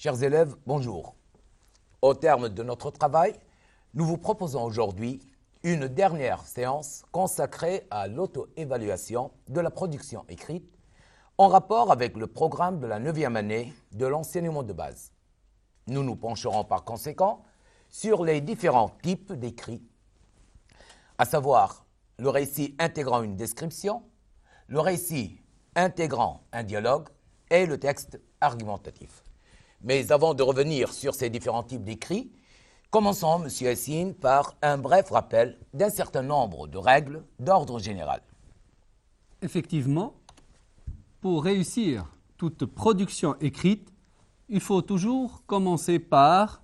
Chers élèves, bonjour. Au terme de notre travail, nous vous proposons aujourd'hui une dernière séance consacrée à l'auto-évaluation de la production écrite en rapport avec le programme de la 9e année de l'enseignement de base. Nous nous pencherons par conséquent sur les différents types d'écrits, à savoir le récit intégrant une description, le récit intégrant un dialogue et le texte argumentatif. Mais avant de revenir sur ces différents types d'écrits, commençons, M. Essine, par un bref rappel d'un certain nombre de règles d'ordre général. Effectivement, pour réussir toute production écrite, il faut toujours commencer par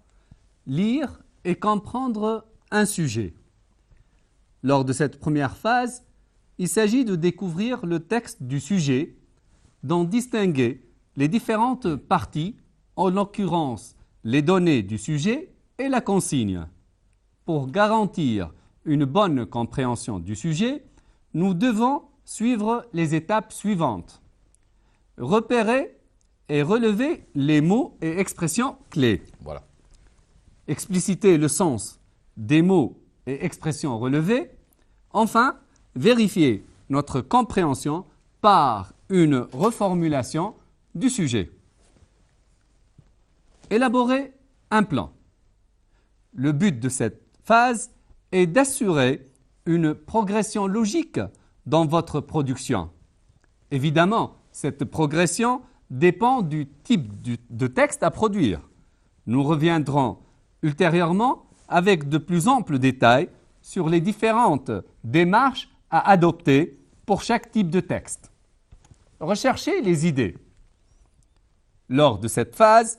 lire et comprendre un sujet. Lors de cette première phase, il s'agit de découvrir le texte du sujet, d'en distinguer les différentes parties, en l'occurrence les données du sujet et la consigne. Pour garantir une bonne compréhension du sujet, nous devons suivre les étapes suivantes. Repérer et relever les mots et expressions clés. Voilà. Expliciter le sens des mots et expressions relevés. Enfin, vérifier notre compréhension par une reformulation du sujet. Élaborer un plan. Le but de cette phase est d'assurer une progression logique dans votre production. Évidemment, cette progression dépend du type de texte à produire. Nous reviendrons ultérieurement avec de plus amples détails sur les différentes démarches à adopter pour chaque type de texte. Recherchez les idées. Lors de cette phase,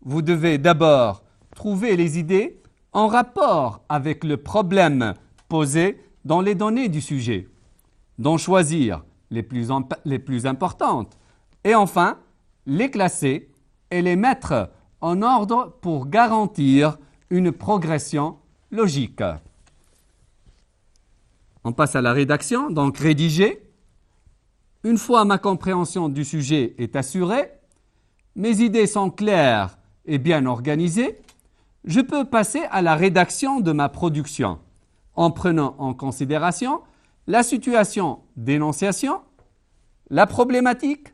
vous devez d'abord trouver les idées en rapport avec le problème posé dans les données du sujet, d'en choisir les plus importantes et enfin les classer et les mettre en ordre pour garantir une progression logique. On passe à la rédaction, donc rédiger. Une fois ma compréhension du sujet est assurée, mes idées sont claires et bien organisées, je peux passer à la rédaction de ma production en prenant en considération la situation d'énonciation, la problématique,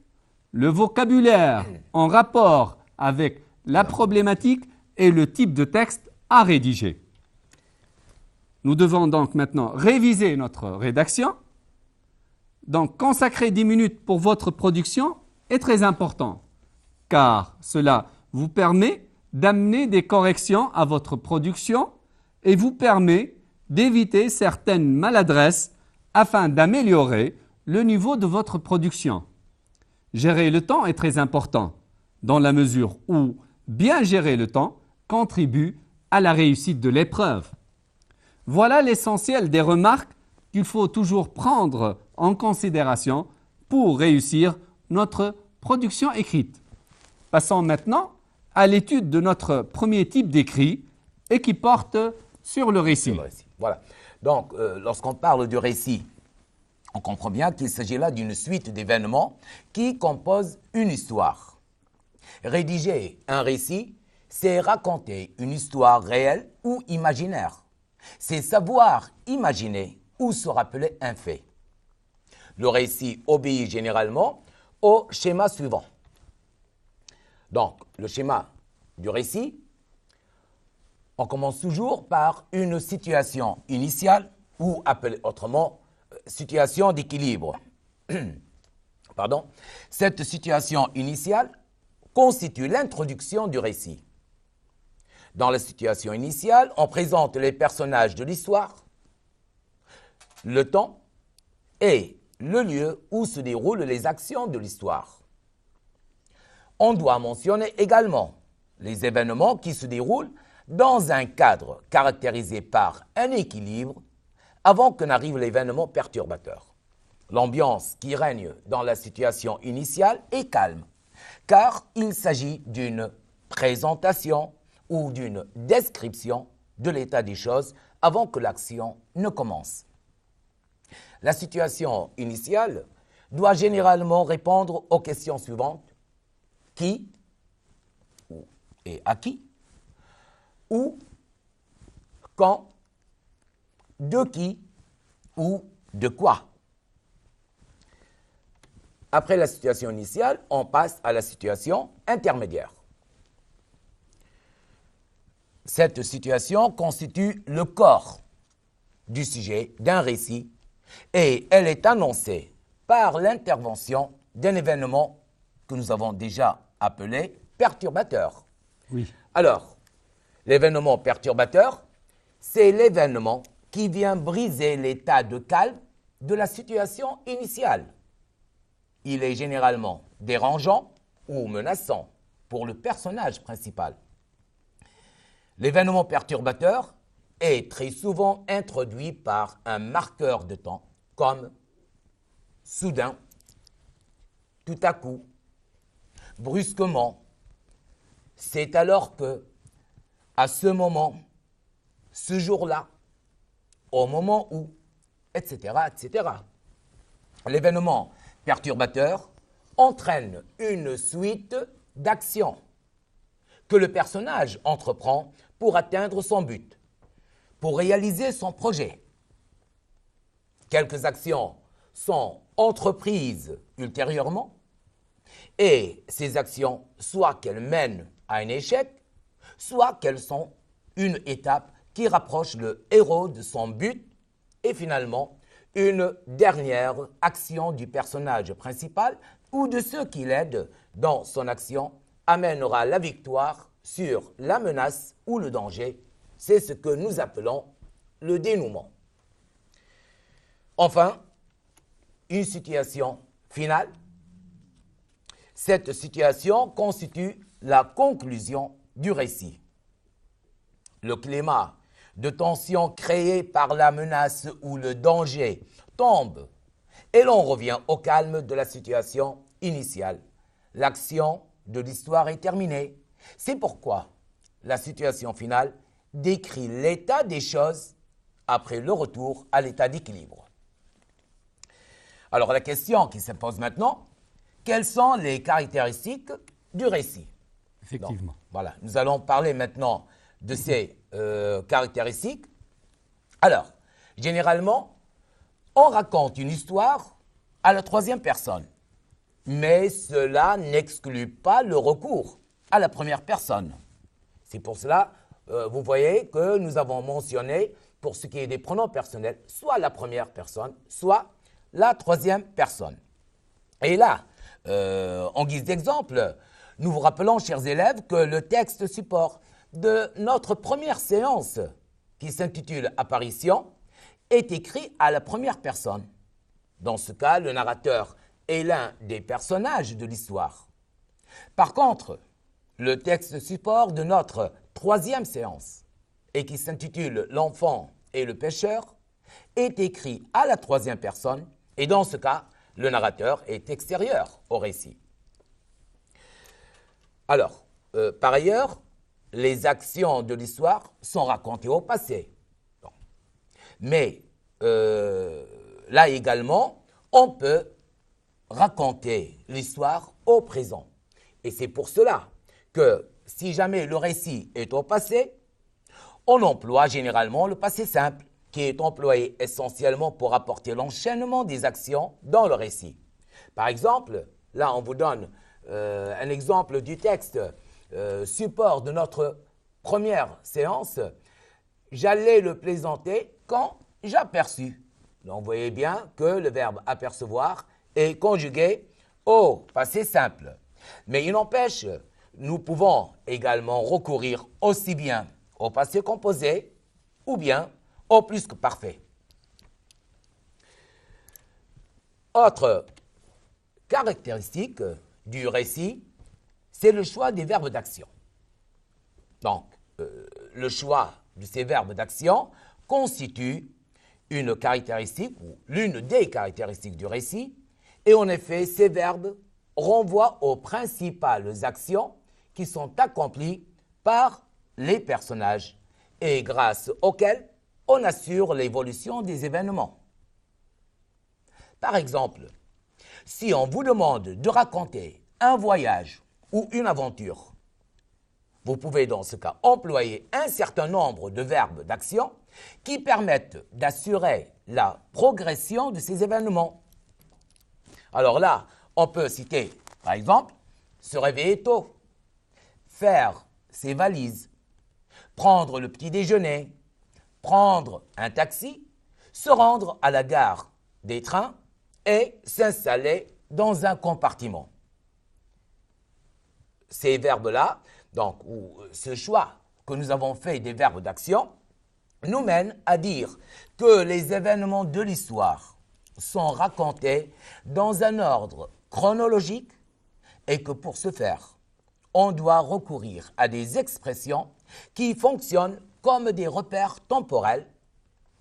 le vocabulaire en rapport avec la problématique et le type de texte à rédiger. Nous devons donc maintenant réviser notre rédaction. Donc, consacrer 10 minutes pour votre production est très important, car cela vous permet d'amener des corrections à votre production et vous permet d'éviter certaines maladresses afin d'améliorer le niveau de votre production. Gérer le temps est très important, dans la mesure où bien gérer le temps contribue à la réussite de l'épreuve. Voilà l'essentiel des remarques qu'il faut toujours prendre en considération pour réussir notre production écrite. Passons maintenant à l'étude de notre premier type d'écrit et qui porte sur le récit. Voilà. Donc, lorsqu'on parle du récit, on comprend bien qu'il s'agit là d'une suite d'événements qui composent une histoire. Rédiger un récit, c'est raconter une histoire réelle ou imaginaire. C'est savoir imaginer ou se rappeler un fait. Le récit obéit généralement au schéma suivant. Donc, le schéma du récit, on commence toujours par une situation initiale ou appelée autrement situation d'équilibre. Pardon. Cette situation initiale constitue l'introduction du récit. Dans la situation initiale, on présente les personnages de l'histoire, le temps et le lieu où se déroulent les actions de l'histoire. On doit mentionner également les événements qui se déroulent dans un cadre caractérisé par un équilibre avant que n'arrive l'événement perturbateur. L'ambiance qui règne dans la situation initiale est calme, car il s'agit d'une présentation ou d'une description de l'état des choses avant que l'action ne commence. La situation initiale doit généralement répondre aux questions suivantes. Qui, et à qui, où, quand, de qui ou de quoi. Après la situation initiale, on passe à la situation intermédiaire. Cette situation constitue le corps du sujet d'un récit et elle est annoncée par l'intervention d'un événement que nous avons déjà appelé perturbateur. Oui. Alors, l'événement perturbateur, c'est l'événement qui vient briser l'état de calme de la situation initiale. Il est généralement dérangeant ou menaçant pour le personnage principal. L'événement perturbateur est très souvent introduit par un marqueur de temps comme soudain, tout à coup, brusquement. C'est alors que, à ce moment, ce jour-là, au moment où, etc., etc. L'événement perturbateur entraîne une suite d'actions que le personnage entreprend pour atteindre son but, pour réaliser son projet. Quelques actions sont entreprises ultérieurement et ces actions, soit qu'elles mènent à un échec, soit qu'elles sont une étape qui rapproche le héros de son but et finalement une dernière action du personnage principal ou de ceux qui l'aident dans son action amènera la victoire sur la menace ou le danger. C'est ce que nous appelons le dénouement. Enfin, une situation finale. Cette situation constitue la conclusion du récit. Le climat de tension créé par la menace ou le danger tombe et l'on revient au calme de la situation initiale. L'action de l'histoire est terminée. C'est pourquoi la situation finale décrit l'état des choses après le retour à l'état d'équilibre. Alors la question qui se pose maintenant, quelles sont les caractéristiques du récit? Effectivement. Donc, voilà, nous allons parler maintenant de ces caractéristiques. Alors, généralement, on raconte une histoire à la troisième personne, mais cela n'exclut pas le recours à la première personne. C'est pour cela, vous voyez que nous avons mentionné, pour ce qui est des pronoms personnels, soit la première personne, soit la troisième personne. Et là, en guise d'exemple, nous vous rappelons, chers élèves, que le texte support de notre première séance, qui s'intitule « Apparition », est écrit à la première personne. Dans ce cas, le narrateur est l'un des personnages de l'histoire. Par contre, le texte support de notre troisième séance, et qui s'intitule « L'enfant et le pêcheur », est écrit à la troisième personne, et dans ce cas, le narrateur est extérieur au récit. Alors, par ailleurs, les actions de l'histoire sont racontées au passé. Bon. Mais là également, on peut raconter l'histoire au présent. Et c'est pour cela que si jamais le récit est au passé, on emploie généralement le passé simple, qui est employé essentiellement pour apporter l'enchaînement des actions dans le récit. Par exemple, là on vous donne un exemple du texte support de notre première séance. J'allais le plaisanter quand j'aperçus. Donc vous voyez bien que le verbe apercevoir est conjugué au passé simple. Mais il n'empêche, nous pouvons également recourir aussi bien au passé composé ou bien au plus que parfait. Autre caractéristique du récit, c'est le choix des verbes d'action. Donc, le choix de ces verbes d'action constitue une caractéristique ou l'une des caractéristiques du récit, et en effet, ces verbes renvoient aux principales actions qui sont accomplies par les personnages et grâce auxquelles on assure l'évolution des événements. Par exemple, si on vous demande de raconter un voyage ou une aventure, vous pouvez dans ce cas employer un certain nombre de verbes d'action qui permettent d'assurer la progression de ces événements. Alors là, on peut citer, par exemple, se réveiller tôt, faire ses valises, prendre le petit déjeuner, prendre un taxi, se rendre à la gare des trains et s'installer dans un compartiment. Ces verbes-là, donc, ou ce choix que nous avons fait des verbes d'action, nous mène à dire que les événements de l'histoire sont racontés dans un ordre chronologique et que pour ce faire, on doit recourir à des expressions qui fonctionnent comme des repères temporels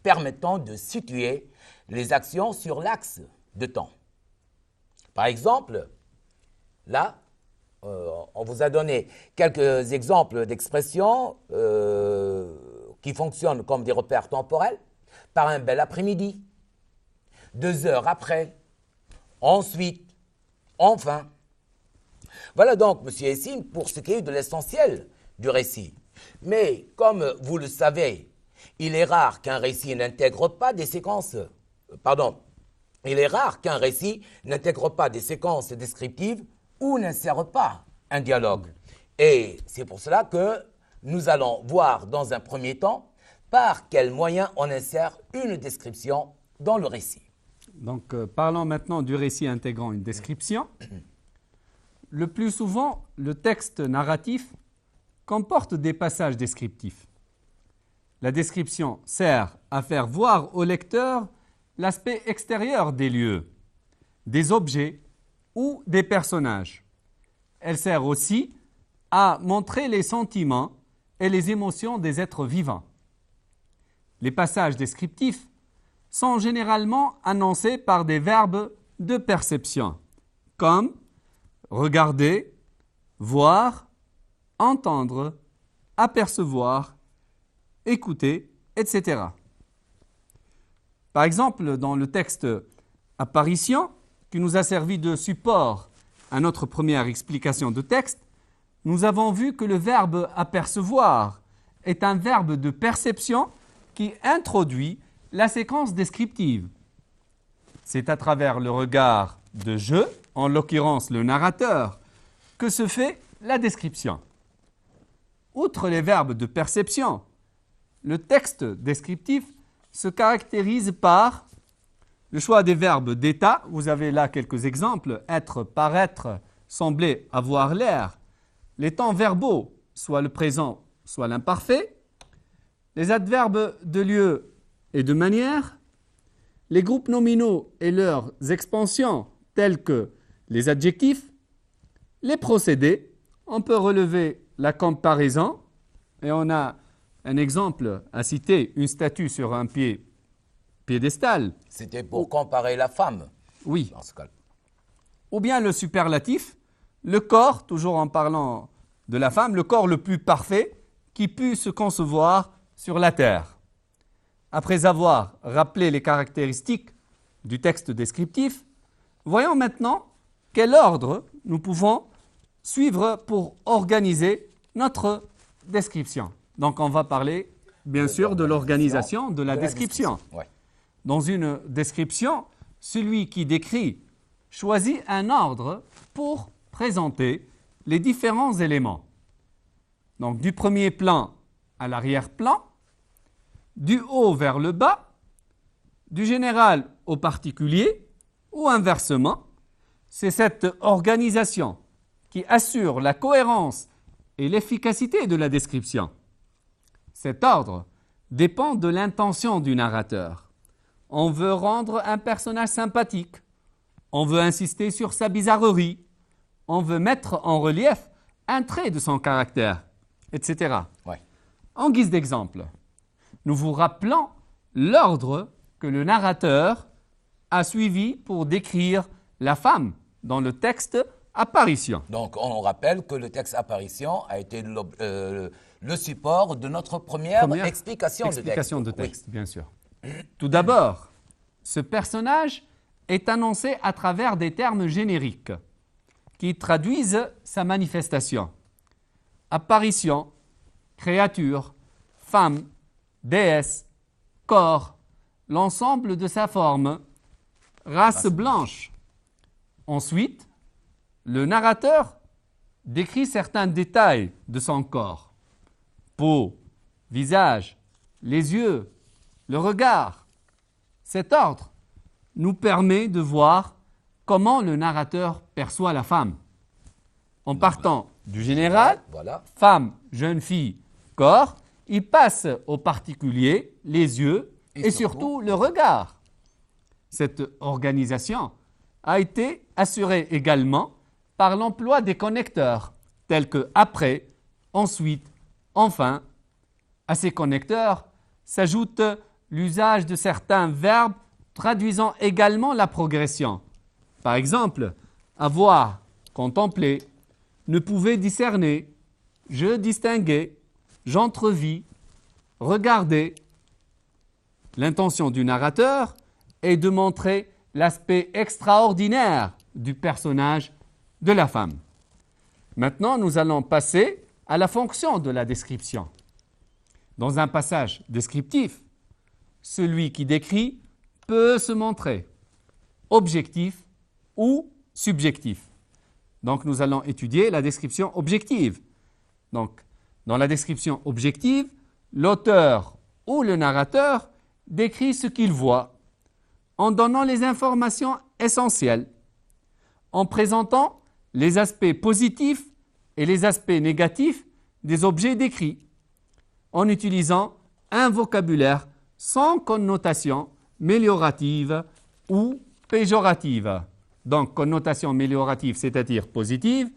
permettant de situer les actions sur l'axe de temps. Par exemple, là, on vous a donné quelques exemples d'expressions qui fonctionnent comme des repères temporels. Par un bel après-midi, 2 heures après, ensuite, enfin. Voilà donc, M. Essine, pour ce qui est de l'essentiel du récit. Mais comme vous le savez, il est rare qu'un récit n'intègre pas des séquences... il est rare qu'un récit n'intègre pas des séquences descriptives ou n'insère pas un dialogue. Et c'est pour cela que nous allons voir dans un premier temps par quels moyens on insère une description dans le récit. Donc, parlons maintenant du récit intégrant une description. Le plus souvent, le texte narratif comporte des passages descriptifs. La description sert à faire voir au lecteur l'aspect extérieur des lieux, des objets ou des personnages. Elle sert aussi à montrer les sentiments et les émotions des êtres vivants. Les passages descriptifs sont généralement annoncés par des verbes de perception, comme regarder, voir, entendre, apercevoir, écouter, etc. Par exemple, dans le texte Apparition, qui nous a servi de support à notre première explication de texte, nous avons vu que le verbe apercevoir est un verbe de perception qui introduit la séquence descriptive. C'est à travers le regard de je, en l'occurrence le narrateur, que se fait la description. Outre les verbes de perception, le texte descriptif se caractérise par le choix des verbes d'état. Vous avez là quelques exemples: être, paraître, sembler, avoir l'air. Les temps verbaux, soit le présent, soit l'imparfait. Les adverbes de lieu et de manière. Les groupes nominaux et leurs expansions, tels que les adjectifs. Les procédés. On peut relever la comparaison. Et on a un exemple à citer, une statue sur un piédestal. C'était pour comparer la femme. Oui. Dans ce cas. Ou bien le superlatif, le corps, toujours en parlant de la femme, le corps le plus parfait qui put se concevoir sur la terre. Après avoir rappelé les caractéristiques du texte descriptif, voyons maintenant quel ordre nous pouvons suivre pour organiser notre description. Donc on va parler bien sûr de l'organisation de la description. Ouais. Dans une description, celui qui décrit choisit un ordre pour présenter les différents éléments. Donc du premier plan à l'arrière-plan, du haut vers le bas, du général au particulier ou inversement. C'est cette organisation qui assure la cohérence et l'efficacité de la description. Cet ordre dépend de l'intention du narrateur. On veut rendre un personnage sympathique, on veut insister sur sa bizarrerie, on veut mettre en relief un trait de son caractère, etc. Ouais. En guise d'exemple, nous vous rappelons l'ordre que le narrateur a suivi pour décrire la femme dans le texte Apparition. Donc, on rappelle que le texte Apparition a été le support de notre première explication de texte. Oui. Bien sûr. Tout d'abord, ce personnage est annoncé à travers des termes génériques qui traduisent sa manifestation. apparition, créature, femme, déesse, corps, l'ensemble de sa forme, race blanche. Ensuite, le narrateur décrit certains détails de son corps. Peau, visage, les yeux, le regard. Cet ordre nous permet de voir comment le narrateur perçoit la femme. En partant du général, femme, jeune fille, corps, il passe au particulier, les yeux et surtout le regard. Cette organisation a été assurée également par l'emploi des connecteurs, tels que après, ensuite, enfin. À ces connecteurs s'ajoute l'usage de certains verbes traduisant également la progression. Par exemple, avoir, contempler, ne pouvait discerner, je distinguais, j'entrevis, regarder. L'intention du narrateur est de montrer l'aspect extraordinaire du personnage de la femme. Maintenant, nous allons passer à la fonction de la description. Dans un passage descriptif, celui qui décrit peut se montrer objectif ou subjectif. Donc, nous allons étudier la description objective. Donc, dans la description objective, l'auteur ou le narrateur décrit ce qu'il voit en donnant les informations essentielles, en présentant les aspects positifs et les aspects négatifs des objets décrits, en utilisant un vocabulaire sans connotation améliorative ou péjorative. Donc, connotation améliorative, c'est-à-dire positive,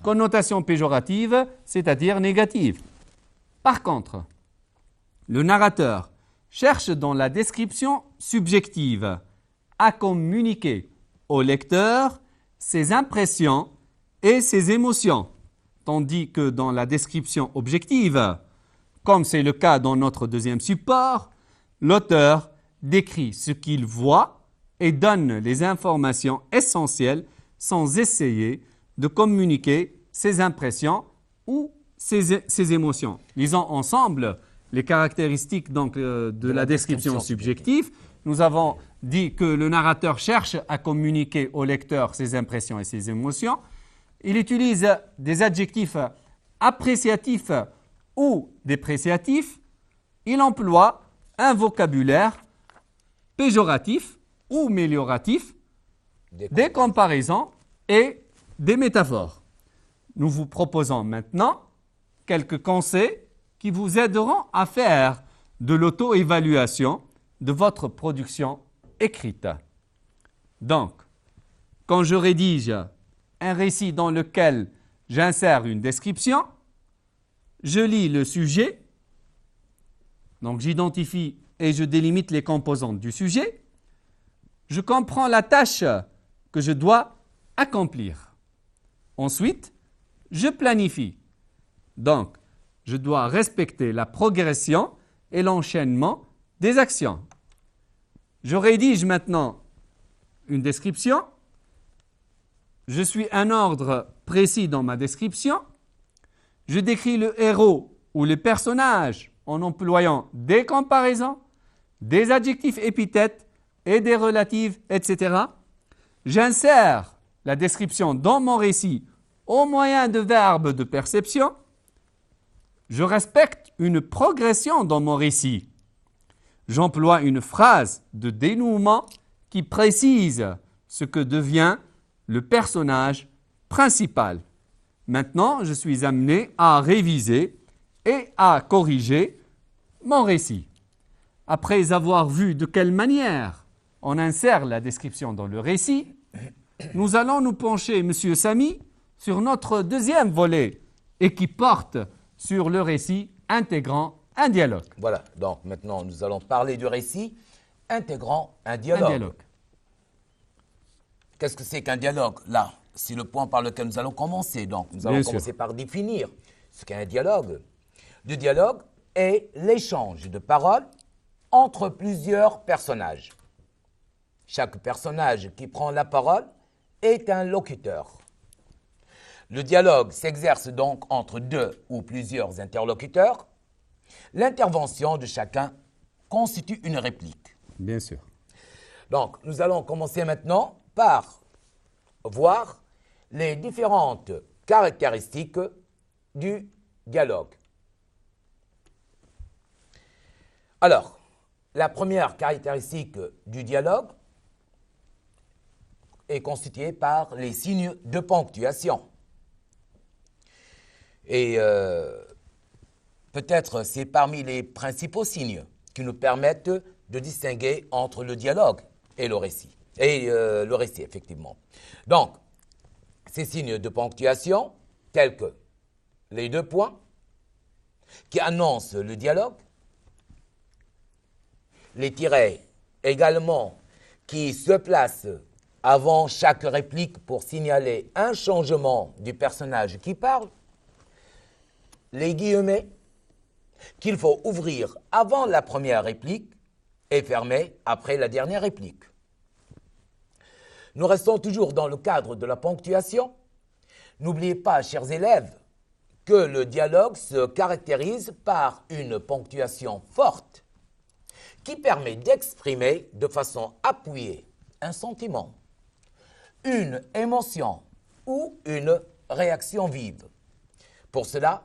connotation péjorative, c'est-à-dire négative. Par contre, le narrateur cherche dans la description subjective à communiquer au lecteur ses impressions et ses émotions, tandis que dans la description objective, comme c'est le cas dans notre deuxième support, l'auteur décrit ce qu'il voit et donne les informations essentielles sans essayer de communiquer ses impressions ou ses émotions. Lisons ensemble les caractéristiques donc, de la description subjective. Nous avons dit que le narrateur cherche à communiquer au lecteur ses impressions et ses émotions. Il utilise des adjectifs appréciatifs ou dépréciatifs. Il emploie un vocabulaire péjoratif ou amélioratif, des comparaisons et des métaphores. Nous vous proposons maintenant quelques conseils qui vous aideront à faire de l'auto-évaluation de votre production écrite. Donc, quand je rédige un récit dans lequel j'insère une description, je lis le sujet, donc j'identifie et je délimite les composantes du sujet, je comprends la tâche que je dois accomplir. Ensuite, je planifie. Donc, je dois respecter la progression et l'enchaînement des actions. Je rédige maintenant une description. Je suis un ordre précis dans ma description. Je décris le héros ou le personnage en employant des comparaisons, des adjectifs épithètes et des relatives, etc. J'insère la description dans mon récit au moyen de verbes de perception. Je respecte une progression dans mon récit. J'emploie une phrase de dénouement qui précise ce que devient le personnage principal. Maintenant, je suis amené à réviser et à corriger mon récit. Après avoir vu de quelle manière on insère la description dans le récit, nous allons nous pencher, Monsieur Samy, sur notre deuxième volet et qui porte sur le récit intégrant un dialogue. Voilà, donc maintenant nous allons parler du récit intégrant un dialogue. Qu'est-ce que c'est qu'un dialogue? Là, c'est le point par lequel nous allons commencer. Donc, nous allons commencer par définir ce qu'est un dialogue. Le dialogue est l'échange de paroles entre plusieurs personnages. Chaque personnage qui prend la parole est un locuteur. Le dialogue s'exerce donc entre deux ou plusieurs interlocuteurs. L'intervention de chacun constitue une réplique. Bien sûr. Donc, nous allons commencer maintenant par voir les différentes caractéristiques du dialogue. Alors, la première caractéristique du dialogue est constituée par les signes de ponctuation. Et peut-être c'est parmi les principaux signes qui nous permettent de distinguer entre le dialogue et le récit. Le récit, effectivement. Donc, ces signes de ponctuation, tels que les deux points qui annoncent le dialogue, les tirets également qui se placent avant chaque réplique pour signaler un changement du personnage qui parle, les guillemets qu'il faut ouvrir avant la première réplique et fermer après la dernière réplique. Nous restons toujours dans le cadre de la ponctuation. N'oubliez pas, chers élèves, que le dialogue se caractérise par une ponctuation forte qui permet d'exprimer de façon appuyée un sentiment, une émotion ou une réaction vive. Pour cela,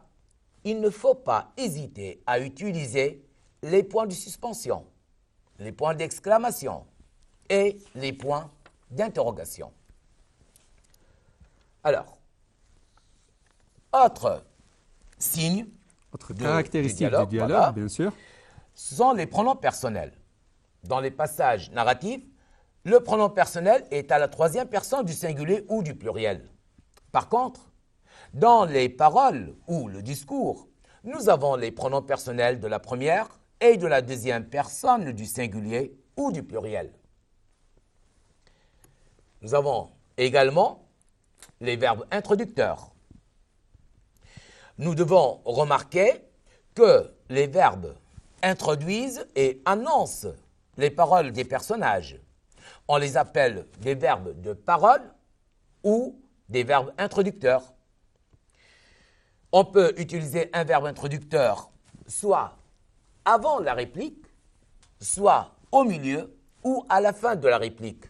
il ne faut pas hésiter à utiliser les points de suspension, les points d'exclamation et les points d'interrogation. Alors, autre signe, Autre caractéristique du dialogue, voilà, bien sûr. ce sont les pronoms personnels. Dans les passages narratifs, le pronom personnel est à la troisième personne du singulier ou du pluriel. Par contre, dans les paroles ou le discours, nous avons les pronoms personnels de la première et de la deuxième personne du singulier ou du pluriel. Nous avons également les verbes introducteurs. Nous devons remarquer que les verbes introduisent et annoncent les paroles des personnages. On les appelle des verbes de parole ou des verbes introducteurs. On peut utiliser un verbe introducteur soit avant la réplique, soit au milieu ou à la fin de la réplique.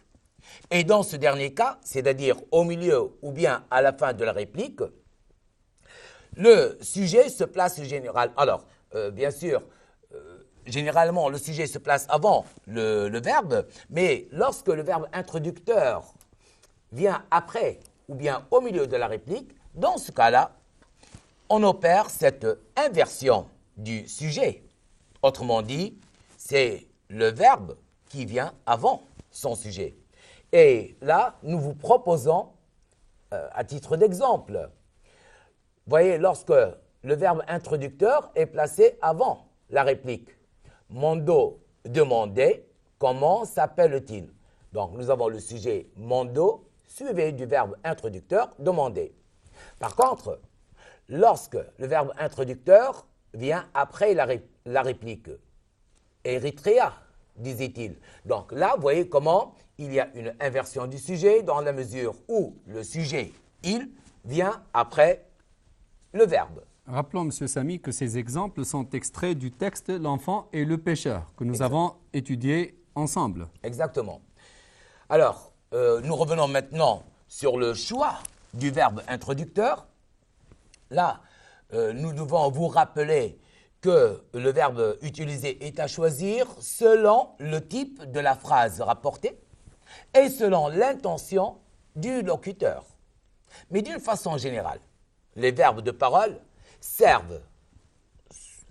Et dans ce dernier cas, c'est-à-dire au milieu ou bien à la fin de la réplique, le sujet se place généralement. Alors, bien sûr, généralement, le sujet se place avant le verbe, mais lorsque le verbe introducteur vient après ou bien au milieu de la réplique, dans ce cas-là, on opère cette inversion du sujet. Autrement dit, c'est le verbe qui vient avant son sujet. Et là, nous vous proposons, à titre d'exemple, voyez, lorsque le verbe introducteur est placé avant la réplique. Mondo demandait comment s'appelle-t-il. Donc, nous avons le sujet Mondo suivi du verbe introducteur demander. Par contre, lorsque le verbe introducteur vient après la réplique, Eritrea, disait-il. Donc là, vous voyez comment il y a une inversion du sujet dans la mesure où le sujet, il, vient après le verbe. Rappelons, M. Samy, que ces exemples sont extraits du texte L'enfant et le pêcheur, que nous avons étudié ensemble. Exactement. Alors, nous revenons maintenant sur le choix du verbe introducteur. Là, nous devons vous rappeler que le verbe utilisé est à choisir selon le type de la phrase rapportée et selon l'intention du locuteur. Mais d'une façon générale, les verbes de parole servent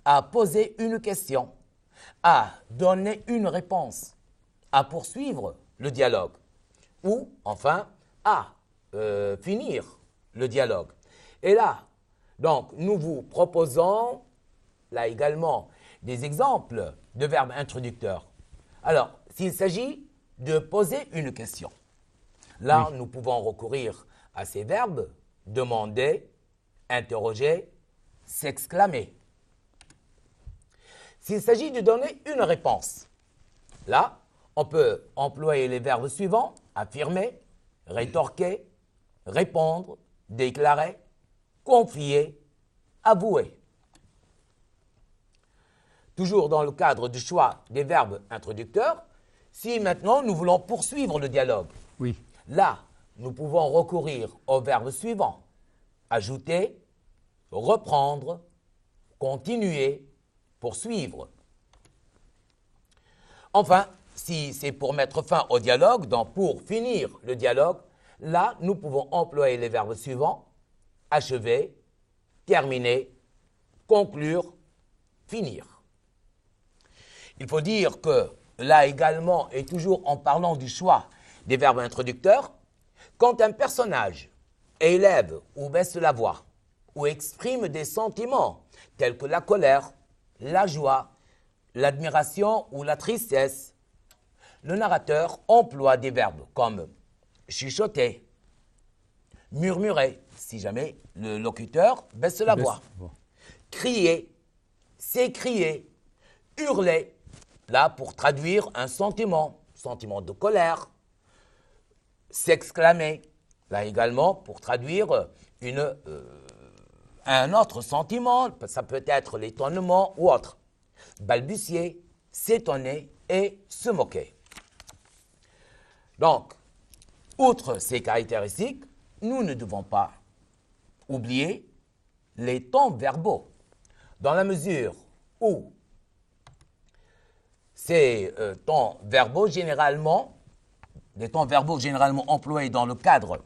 à poser une question, à donner une réponse, à poursuivre le dialogue ou, enfin, à finir le dialogue. Et là, donc, nous vous proposons, là également, des exemples de verbes introducteurs. Alors, s'il s'agit de poser une question, là, nous pouvons recourir à ces verbes demander, interroger, s'exclamer. S'il s'agit de donner une réponse, là, on peut employer les verbes suivants, affirmer, rétorquer, répondre, déclarer, confier, avouer. Toujours dans le cadre du choix des verbes introducteurs, si maintenant nous voulons poursuivre le dialogue, Oui. là, nous pouvons recourir au verbe suivant. Ajouter, reprendre, continuer, poursuivre. Enfin, si c'est pour mettre fin au dialogue, donc pour finir le dialogue, là, nous pouvons employer les verbes suivants. Achever, terminer, conclure, finir. Il faut dire que là également, et toujours en parlant du choix des verbes introducteurs, quand un personnage élève ou baisse la voix, ou exprime des sentiments tels que la colère, la joie, l'admiration ou la tristesse, le narrateur emploie des verbes comme chuchoter, murmurer, si jamais le locuteur baisse la voix, crier, s'écrier, hurler, là pour traduire un sentiment de colère, s'exclamer, là également pour traduire un autre sentiment, ça peut être l'étonnement ou autre, balbutier, s'étonner et se moquer. Donc, outre ces caractéristiques, nous ne devons pas oublier les temps verbaux, dans la mesure où ces temps verbaux généralement employés dans le cadre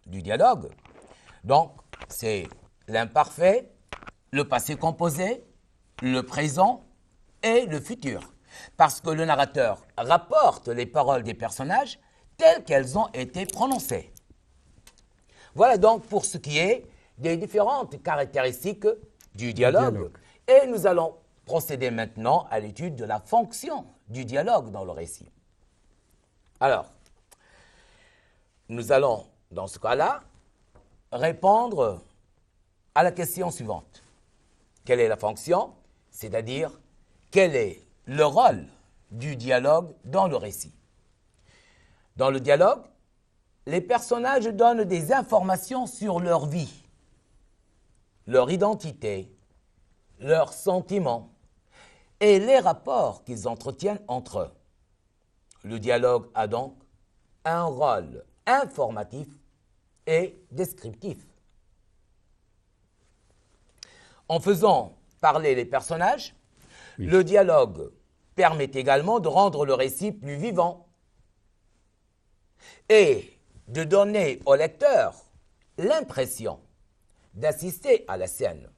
du dialogue, donc c'est l'imparfait, le passé composé, le présent et le futur, parce que le narrateur rapporte les paroles des personnages telles qu'elles ont été prononcées. Voilà donc pour ce qui est des différentes caractéristiques du dialogue. Et nous allons procéder maintenant à l'étude de la fonction du dialogue dans le récit. Alors, nous allons, dans ce cas-là, répondre à la question suivante. Quelle est la fonction? C'est-à-dire, quel est le rôle du dialogue dans le récit? Dans le dialogue, les personnages donnent des informations sur leur vie, leur identité, leurs sentiments et les rapports qu'ils entretiennent entre eux. Le dialogue a donc un rôle informatif et descriptif. En faisant parler les personnages, le dialogue permet également de rendre le récit plus vivant et de donner au lecteur l'impression d'assister à la scène.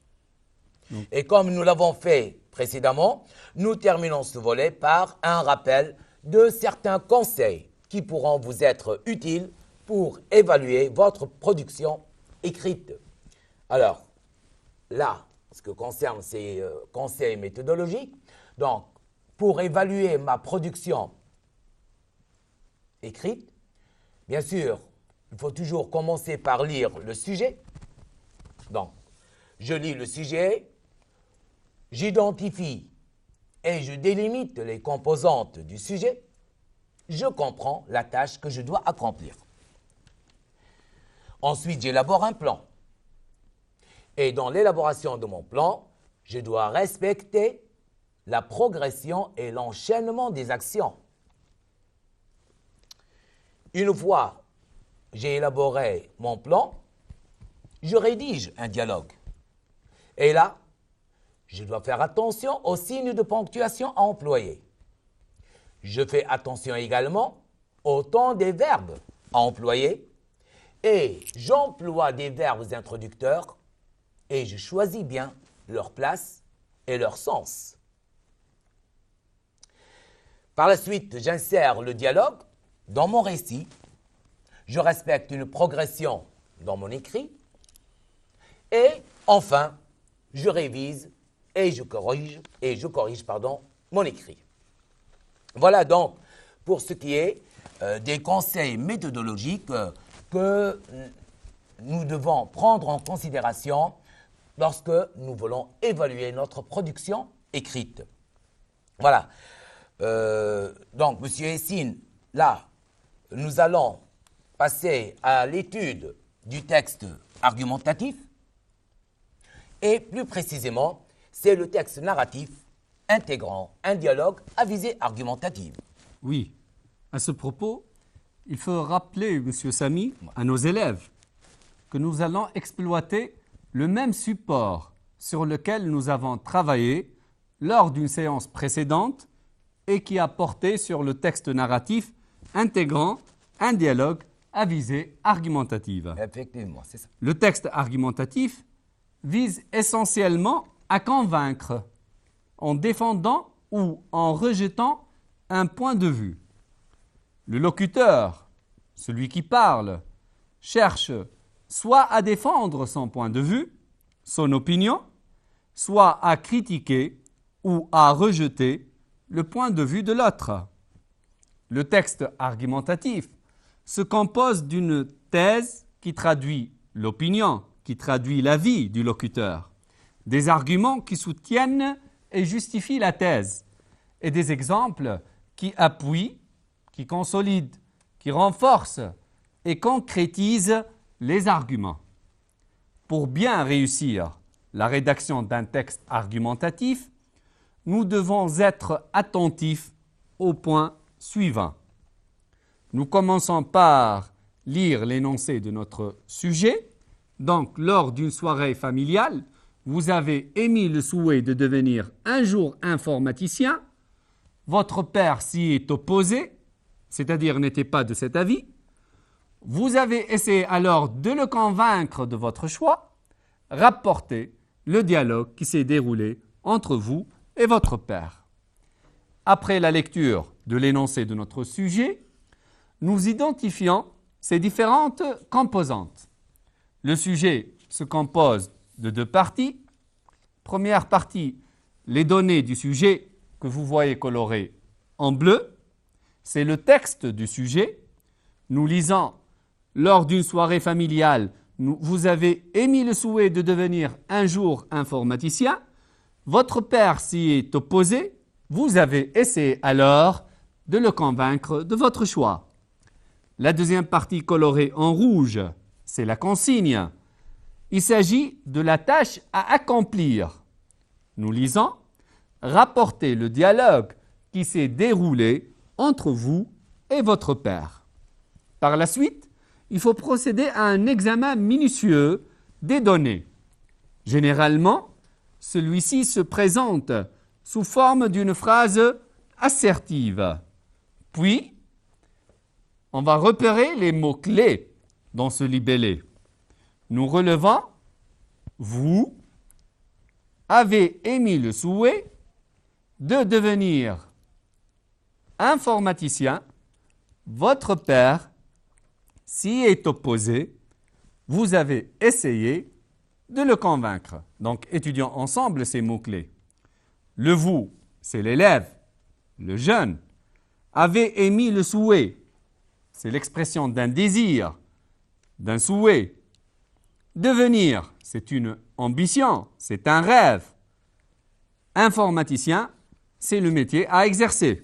Et comme nous l'avons fait précédemment, nous terminons ce volet par un rappel de certains conseils qui pourront vous être utiles pour évaluer votre production écrite. Alors, là, ce que concerne ces conseils méthodologiques, donc, pour évaluer ma production écrite, bien sûr, il faut toujours commencer par lire le sujet. Donc, je lis le sujet, j'identifie et je délimite les composantes du sujet, je comprends la tâche que je dois accomplir. Ensuite, j'élabore un plan. Et dans l'élaboration de mon plan, je dois respecter la progression et l'enchaînement des actions. Une fois j'ai élaboré mon plan, je rédige un dialogue. Et là, je dois faire attention aux signes de ponctuation à employer. Je fais attention également au temps des verbes à employer et j'emploie des verbes introducteurs et je choisis bien leur place et leur sens. Par la suite, j'insère le dialogue dans mon récit. Je respecte une progression dans mon écrit. Et enfin, je révise et je corrige mon écrit. Voilà donc pour ce qui est des conseils méthodologiques que nous devons prendre en considération lorsque nous voulons évaluer notre production écrite. Voilà. Donc, M. Essine, là, nous allons passer à l'étude du texte argumentatif et plus précisément, c'est le texte narratif intégrant un dialogue à visée argumentative. Oui. À ce propos, il faut rappeler, M. Samy, à nos élèves que nous allons exploiter le même support sur lequel nous avons travaillé lors d'une séance précédente et qui a porté sur le texte narratif intégrant un dialogue à visée argumentative. Effectivement, c'est ça. Le texte argumentatif vise essentiellement à convaincre en défendant ou en rejetant un point de vue. Le locuteur, celui qui parle, cherche soit à défendre son point de vue, son opinion, soit à critiquer ou à rejeter le point de vue de l'autre. Le texte argumentatif se compose d'une thèse qui traduit l'opinion, qui traduit l'avis du locuteur, des arguments qui soutiennent et justifient la thèse, et des exemples qui appuient, qui consolident, qui renforcent et concrétisent les arguments. Pour bien réussir la rédaction d'un texte argumentatif, nous devons être attentifs au point suivant. Nous commençons par lire l'énoncé de notre sujet. Donc, lors d'une soirée familiale, vous avez émis le souhait de devenir un jour informaticien. Votre père s'y est opposé, c'est-à-dire n'était pas de cet avis. Vous avez essayé alors de le convaincre de votre choix. Rapportez le dialogue qui s'est déroulé entre vous et votre père. Après la lecture de l'énoncé de notre sujet, nous identifions ces différentes composantes. Le sujet se compose de deux parties. Première partie, les données du sujet que vous voyez colorées en bleu. C'est le texte du sujet. Nous lisons lors d'une soirée familiale, vous avez émis le souhait de devenir un jour informaticien. Votre père s'y est opposé. Vous avez essayé alors de le convaincre de votre choix. La deuxième partie colorée en rouge, c'est la consigne. Il s'agit de la tâche à accomplir. Nous lisons « Rapportez le dialogue qui s'est déroulé entre vous et votre père ». Par la suite, il faut procéder à un examen minutieux des données. Généralement, celui-ci se présente sous forme d'une phrase assertive. Puis, on va repérer les mots-clés dans ce libellé. Nous relevons « Vous avez émis le souhait de devenir informaticien. Votre père s'y est opposé. Vous avez essayé de le convaincre. » Donc, étudions ensemble ces mots-clés. Le « vous », c'est l'élève, le jeune. Avait émis le souhait, c'est l'expression d'un désir, d'un souhait. Devenir, c'est une ambition, c'est un rêve. Informaticien, c'est le métier à exercer.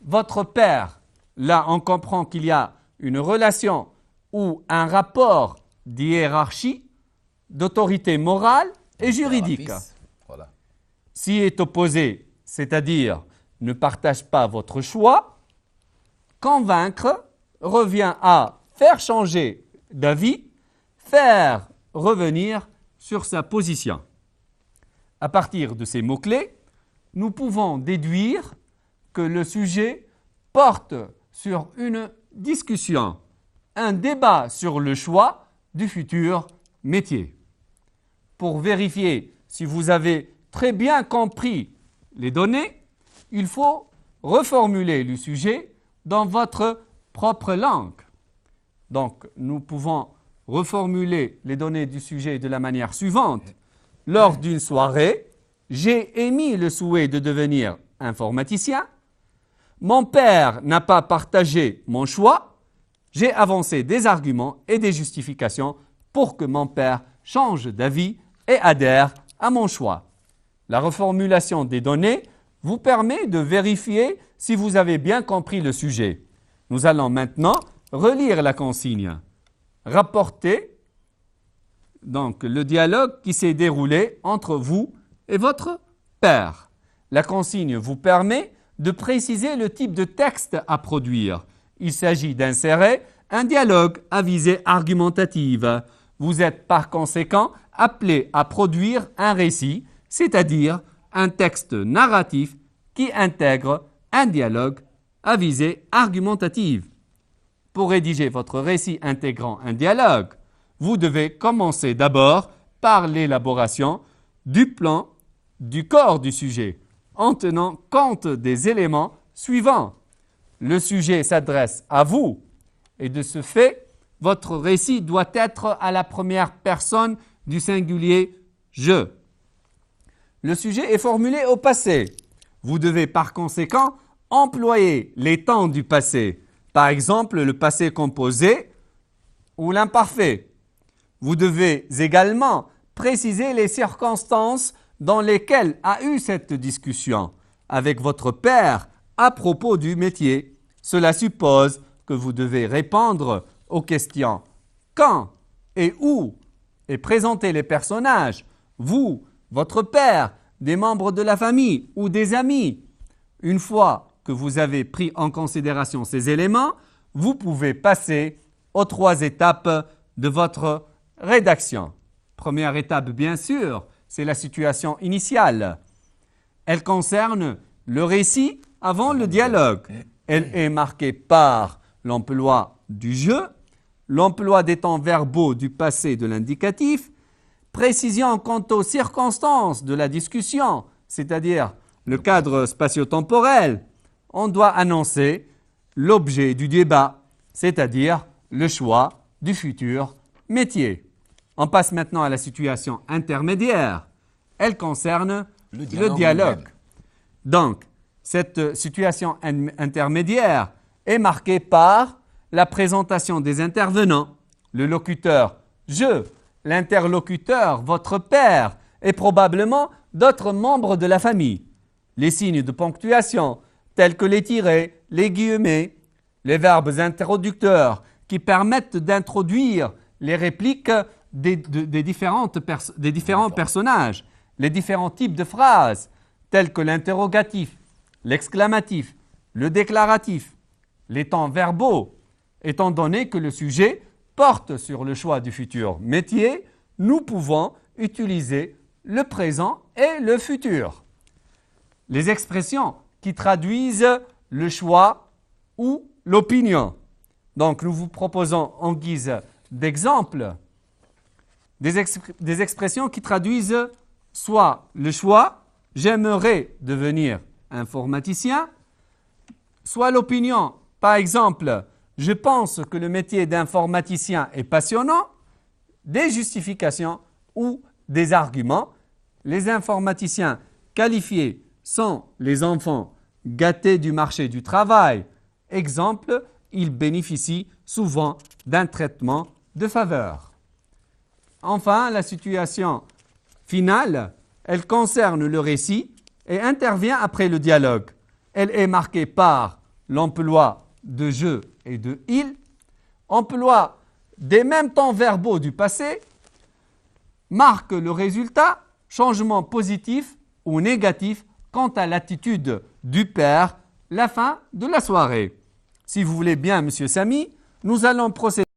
Votre père, là on comprend qu'il y a une relation ou un rapport d'hiérarchie, d'autorité morale et juridique. Voilà. S'y est opposé, c'est-à-dire ne partage pas votre choix, convaincre revient à faire changer d'avis, faire revenir sur sa position. À partir de ces mots-clés, nous pouvons déduire que le sujet porte sur une discussion, un débat sur le choix du futur métier. Pour vérifier si vous avez très bien compris les données, il faut reformuler le sujet dans votre propre langue. Donc, nous pouvons reformuler les données du sujet de la manière suivante. Lors d'une soirée, j'ai émis le souhait de devenir informaticien. Mon père n'a pas partagé mon choix. J'ai avancé des arguments et des justifications pour que mon père change d'avis et adhère à mon choix. La reformulation des données vous permet de vérifier si vous avez bien compris le sujet. Nous allons maintenant relire la consigne. rapporter donc le dialogue qui s'est déroulé entre vous et votre père. La consigne vous permet de préciser le type de texte à produire. Il s'agit d'insérer un dialogue à visée argumentative. Vous êtes par conséquent appelé à produire un récit, c'est-à-dire un texte narratif qui intègre un dialogue à visée argumentative. Pour rédiger votre récit intégrant un dialogue, vous devez commencer d'abord par l'élaboration du plan du corps du sujet, en tenant compte des éléments suivants. Le sujet s'adresse à vous, et de ce fait, votre récit doit être à la première personne du singulier « je ». Le sujet est formulé au passé. Vous devez par conséquent employer les temps du passé, par exemple le passé composé ou l'imparfait. Vous devez également préciser les circonstances dans lesquelles a eu cette discussion avec votre père à propos du métier. Cela suppose que vous devez répondre aux questions quand et où et présenter les personnages, vous, votre père, des membres de la famille ou des amis. Une fois que vous avez pris en considération ces éléments, vous pouvez passer aux 3 étapes de votre rédaction. Première étape, bien sûr, c'est la situation initiale. Elle concerne le récit avant le dialogue. Elle est marquée par l'emploi du je, l'emploi des temps verbaux du passé de l'indicatif, précision quant aux circonstances de la discussion, c'est-à-dire le cadre spatio-temporel. On doit annoncer l'objet du débat, c'est-à-dire le choix du futur métier. On passe maintenant à la situation intermédiaire. Elle concerne le dialogue. Donc, cette situation intermédiaire est marquée par la présentation des intervenants, le locuteur « je », l'interlocuteur « votre père » et probablement d'autres membres de la famille. Les signes de ponctuation, tels que les tirets, les guillemets, les verbes introducteurs qui permettent d'introduire les répliques des différents personnages, les différents types de phrases, tels que l'interrogatif, l'exclamatif, le déclaratif, les temps verbaux. Étant donné que le sujet porte sur le choix du futur métier, nous pouvons utiliser le présent et le futur. Les expressions qui traduisent le choix ou l'opinion. Donc, nous vous proposons en guise d'exemple des expressions qui traduisent soit le choix, j'aimerais devenir informaticien, soit l'opinion, par exemple, je pense que le métier d'informaticien est passionnant, des justifications ou des arguments. Les informaticiens qualifiés sont les enfants gâtés du marché du travail. Exemple, ils bénéficient souvent d'un traitement de faveur. Enfin, la situation finale, elle concerne le récit et intervient après le dialogue. Elle est marquée par l'emploi de « je » et de « il », emploi des mêmes temps verbaux du passé, marque le résultat, changement positif ou négatif quant à l'attitude du père, la fin de la soirée. Si vous voulez bien, Monsieur Samy, nous allons procéder